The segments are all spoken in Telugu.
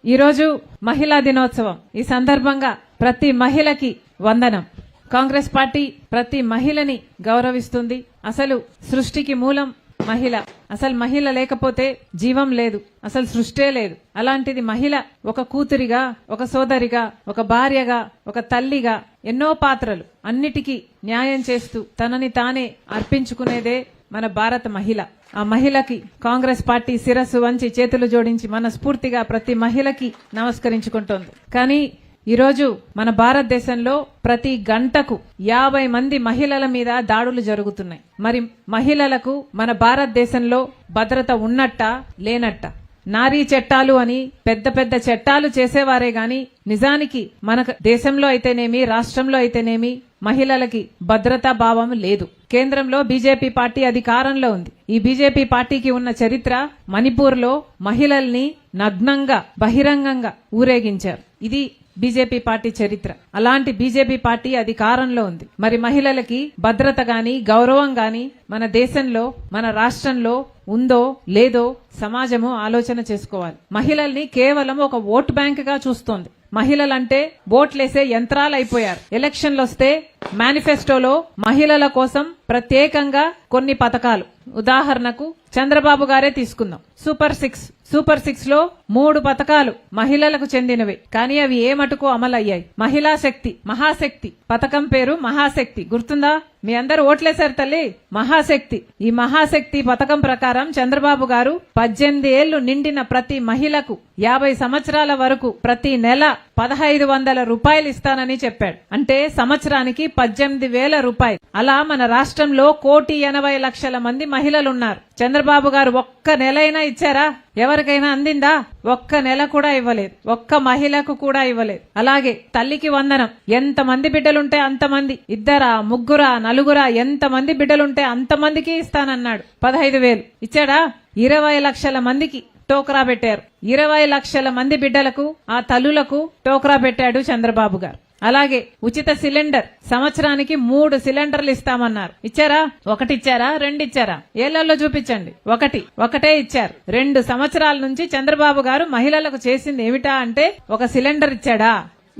ఈ రోజు మహిళా దినోత్సవం. ఈ సందర్భంగా ప్రతి మహిళకి వందనం. కాంగ్రెస్ పార్టీ ప్రతి మహిళని గౌరవిస్తుంది. అసలు సృష్టికి మూలం మహిళ. అసలు మహిళ లేకపోతే జీవం లేదు, అసలు సృష్టే లేదు. అలాంటిది మహిళ ఒక కూతురిగా, ఒక సోదరిగా, ఒక భార్యగా, ఒక తల్లిగా ఎన్నో పాత్రలు అన్నిటికీ న్యాయం చేస్తూ తనని తానే అర్పించుకునేదే మన భారత మహిళ. ఆ మహిళకి కాంగ్రెస్ పార్టీ శిరస్సు వంచి చేతులు జోడించి మనస్ఫూర్తిగా ప్రతి మహిళకి నమస్కరించుకుంటోంది. కానీ ఈరోజు మన భారతదేశంలో ప్రతి గంటకు 50 మంది మహిళల మీద దాడులు జరుగుతున్నాయి. మరి మహిళలకు మన భారతదేశంలో భద్రత ఉన్నట్టా లేనట్ట? నారీ చట్టాలు అని పెద్ద పెద్ద చట్టాలు చేసేవారే గాని నిజానికి మన దేశంలో అయితేనేమి, రాష్ట్రంలో అయితేనేమి మహిళలకి భద్రతా భావం లేదు. కేంద్రంలో బీజేపీ పార్టీ అధికారంలో ఉంది. ఈ బీజేపీ పార్టీకి ఉన్న చరిత్ర మణిపూర్ లో మహిళల్ని నగ్నంగా బహిరంగంగా ఊరేగించారు. ఇది బీజేపీ పార్టీ చరిత్ర. అలాంటి బీజేపీ పార్టీ అధికారంలో ఉంది. మరి మహిళలకి భద్రత గాని గౌరవం గాని మన దేశంలో, మన రాష్ట్రంలో ఉందో లేదో సమాజము ఆలోచన చేసుకోవాలి. మహిళల్ని కేవలం ఒక ఓట్ బ్యాంక్ గా చూస్తోంది. మహిళలంటే ఓట్లేసే యంత్రాలు అయిపోయారు. ఎలక్షన్లు వస్తే మేనిఫెస్టోలో మహిళల కోసం ప్రత్యేకంగా కొన్ని పథకాలు, ఉదాహరణకు చంద్రబాబు గారే తీసుకుందాం. సూపర్ సిక్స్ లో 3 పథకాలు మహిళలకు చెందినవే. కానీ అవి ఏ మటుకు అమలయ్యాయి? మహిళా శక్తి, మహాశక్తి పథకం పేరు మహాశక్తి. గుర్తుందా? మీ అందరు ఓట్లేశారు తల్లి. మహాశక్తి. ఈ మహాశక్తి పథకం ప్రకారం చంద్రబాబు గారు 18 ఏళ్లు నిండిన ప్రతి మహిళకు 50 సంవత్సరాల వరకు ప్రతి నెల 1500 రూపాయలు ఇస్తానని చెప్పాడు. అంటే సంవత్సరానికి 18,000 రూపాయలు. అలా మన రాష్ట్రంలో 1,80,00,000 మంది మహిళలున్నారు. చంద్రబాబు గారు ఒక్క నెలైనా ఇచ్చారా? ఎవరికైనా అందిందా? ఒక్క నెల కూడా ఇవ్వలేదు. ఒక్క మహిళకు కూడా ఇవ్వలేదు. అలాగే తల్లికి వందనం. ఎంతమంది బిడ్డలుంటే అంతమంది, 2, 3, 4 ఎంతమంది బిడ్డలుంటే అంతమందికి ఇస్తానన్నాడు. 15,000 ఇచ్చాడా? 20 లక్షల మందికి టోకరా పెట్టారు. 20 లక్షల మంది బిడ్డలకు, ఆ తల్లులకు టోకరా పెట్టాడు చంద్రబాబు గారు. అలాగే ఉచిత సిలిండర్ సంవత్సరానికి 3 సిలిండర్లు ఇస్తామన్నారు. ఇచ్చారా? 1 ఇచ్చారా? 2 ఇచ్చారా? ఏళ్లలో చూపించండి. ఒకటే ఇచ్చారు. 2 సంవత్సరాల నుంచి చంద్రబాబు గారు మహిళలకు చేసింది ఏమిటా అంటే ఒక సిలిండర్ ఇచ్చాడా?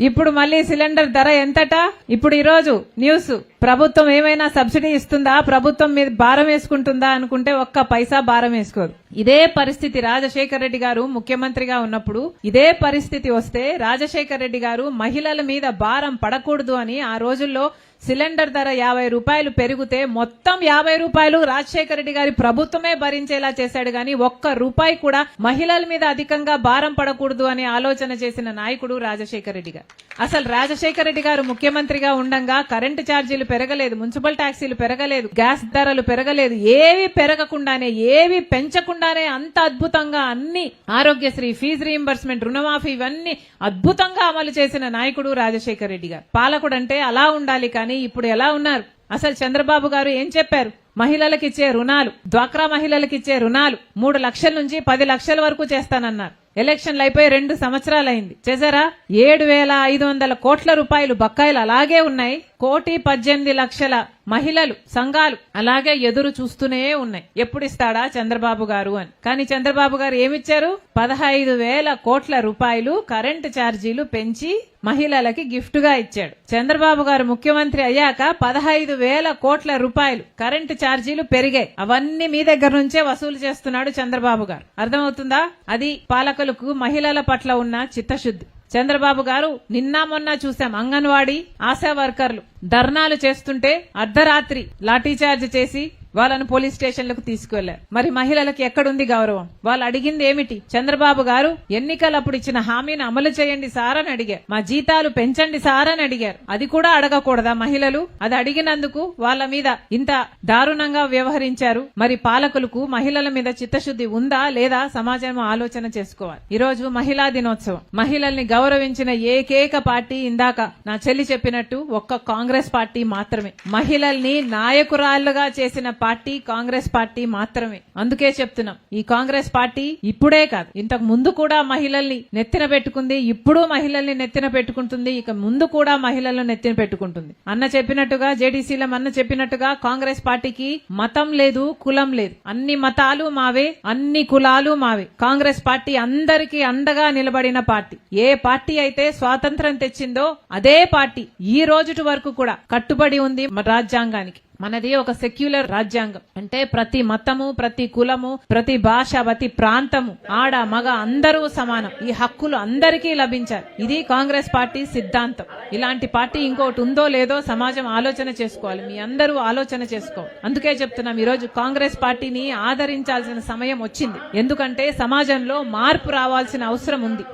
ఇప్పుడు మళ్ళీ సిలిండర్ ధర ఎంతట? ఇప్పుడు ఈరోజు న్యూస్, ప్రభుత్వం ఏమైనా సబ్సిడీ ఇస్తుందా, ప్రభుత్వం మీద భారం వేసుకుంటుందా అనుకుంటే ఒక్క పైసా భారం వేసుకోదు. ఇదే పరిస్థితి రాజశేఖర రెడ్డి గారు ముఖ్యమంత్రిగా ఉన్నప్పుడు ఇదే పరిస్థితి వస్తే రాజశేఖర రెడ్డి గారు మహిళల మీద భారం పడకూడదు అని ఆ రోజుల్లో సిలిండర్ ధర 50 రూపాయలు పెరిగితే మొత్తం 50 రూపాయలు రాజశేఖర రెడ్డి గారి ప్రభుత్వమే భరించేలా చేశాడు. గాని ఒక్క రూపాయి కూడా మహిళల మీద అధికంగా భారం పడకూడదు అని ఆలోచన చేసిన నాయకుడు రాజశేఖర రెడ్డి గారు. అసలు రాజశేఖర రెడ్డి గారు ముఖ్యమంత్రిగా ఉండంగా కరెంటు ఛార్జీలు పెరగలేదు, మున్సిపల్ ట్యాక్సీలు పెరగలేదు, గ్యాస్ ధరలు పెరగలేదు. ఏవి పెరగకుండానే, ఏవి పెంచకుండానే అంత అద్భుతంగా అన్ని ఆరోగ్యశ్రీ, ఫీజు రీయింబర్స్మెంట్, రుణమాఫీ ఇవన్నీ అద్భుతంగా అమలు చేసిన నాయకుడు రాజశేఖర రెడ్డి గారు. పాలకుడు అంటే అలా ఉండాలి. కానీ ఇప్పుడు ఎలా ఉన్నారు? అసలు చంద్రబాబు గారు ఏం చెప్పారు? మహిళలకిచ్చే రుణాలు, డ్వాక్రా మహిళలకిచ్చే రుణాలు 3 లక్షల నుంచి 10 లక్షల వరకు చేస్తానన్నారు. ఎలక్షన్లు అయిపోయి 2 సంవత్సరాలైంది. చేశారా? 7,500 కోట్ల రూపాయలు బకాయిలు అలాగే ఉన్నాయి. 1,18,00,000 మహిళలు, సంఘాలు అలాగే ఎదురు చూస్తూనే ఉన్నాయి. ఎప్పుడు ఇస్తాడా చంద్రబాబు గారు అని. కానీ చంద్రబాబు గారు ఏమిచ్చారు? 15,000 కోట్ల రూపాయలు కరెంటు ఛార్జీలు పెంచి మహిళలకి గిఫ్ట్ గా ఇచ్చాడు. చంద్రబాబు గారు ముఖ్యమంత్రి అయ్యాక 15,000 కోట్ల రూపాయలు కరెంటు ఛార్జీలు పెరిగాయి. అవన్నీ మీ దగ్గర నుంచే వసూలు చేస్తున్నాడు చంద్రబాబు గారు. అర్థమవుతుందా? అది పాలకులకు మహిళల పట్ల ఉన్న చిత్తశుద్ధి. చంద్రబాబు గారు నిన్న మొన్న చూసాం, అంగన్వాడీ ఆశా వర్కర్లు ధర్నాలు చేస్తుంటే అర్ధరాత్రి లాఠీచార్జ్ చేసి వాళ్ళను పోలీస్ స్టేషన్లకు తీసుకువెళ్లారు. మరి మహిళలకు ఎక్కడుంది గౌరవం? వాళ్ళు అడిగింది ఏమిటి? చంద్రబాబు గారు ఎన్నికలప్పుడు ఇచ్చిన హామీని అమలు చేయండి సార్ అని అడిగారు. మా జీతాలు పెంచండి సార్ అని అడిగారు. అది కూడా అడగకూడదా మహిళలు? అది అడిగినందుకు వాళ్ళ మీద ఇంత దారుణంగా వ్యవహరించారు. మరి పాలకులకు మహిళల మీద చిత్తశుద్ధి ఉందా లేదా సమాజం ఆలోచన చేసుకోవాలి. ఈ రోజు మహిళా దినోత్సవం. మహిళల్ని గౌరవించిన ఏకైక పార్టీ ఇందాక నా చెల్లి చెప్పినట్టు ఒక్క కాంగ్రెస్ పార్టీ మాత్రమే. మహిళల్ని నాయకురాళ్లుగా చేసిన పార్టీ కాంగ్రెస్ పార్టీ మాత్రమే. అందుకే చెప్తున్నాం, ఈ కాంగ్రెస్ పార్టీ ఇప్పుడే కాదు, ఇంతకు ముందు కూడా మహిళల్ని నెత్తిన పెట్టుకుంది, ఇప్పుడు మహిళల్ని నెత్తిన పెట్టుకుంటుంది, ఇక ముందు కూడా మహిళలను నెత్తిన పెట్టుకుంటుంది. అన్న చెప్పినట్టుగా, జేడీసీలో అన్న చెప్పినట్టుగా కాంగ్రెస్ పార్టీకి మతం లేదు, కులం లేదు. అన్ని మతాలు మావే, అన్ని కులాలు మావే. కాంగ్రెస్ పార్టీ అందరికీ అండగా నిలబడిన పార్టీ. ఏ పార్టీ అయితే స్వాతంత్రం తెచ్చిందో అదే పార్టీ ఈ రోజుటి వరకు కూడా కట్టుబడి ఉంది రాజ్యాంగానికి. మనది ఒక సెక్యులర్ రాజ్యాంగం. అంటే ప్రతి మతము, ప్రతి కులము, ప్రతి భాష, ప్రతి ప్రాంతము, ఆడ మగ అందరూ సమానం. ఈ హక్కులు అందరికీ లభించాలి. ఇది కాంగ్రెస్ పార్టీ సిద్ధాంతం. ఇలాంటి పార్టీ ఇంకోటి ఉందో లేదో సమాజం ఆలోచన చేసుకోవాలి. మీ అందరూ ఆలోచన చేసుకోవాలి. అందుకే చెప్తున్నాం, ఈ రోజు కాంగ్రెస్ పార్టీని ఆదరించాల్సిన సమయం వచ్చింది. ఎందుకంటే సమాజంలో మార్పు రావాల్సిన అవసరం ఉంది.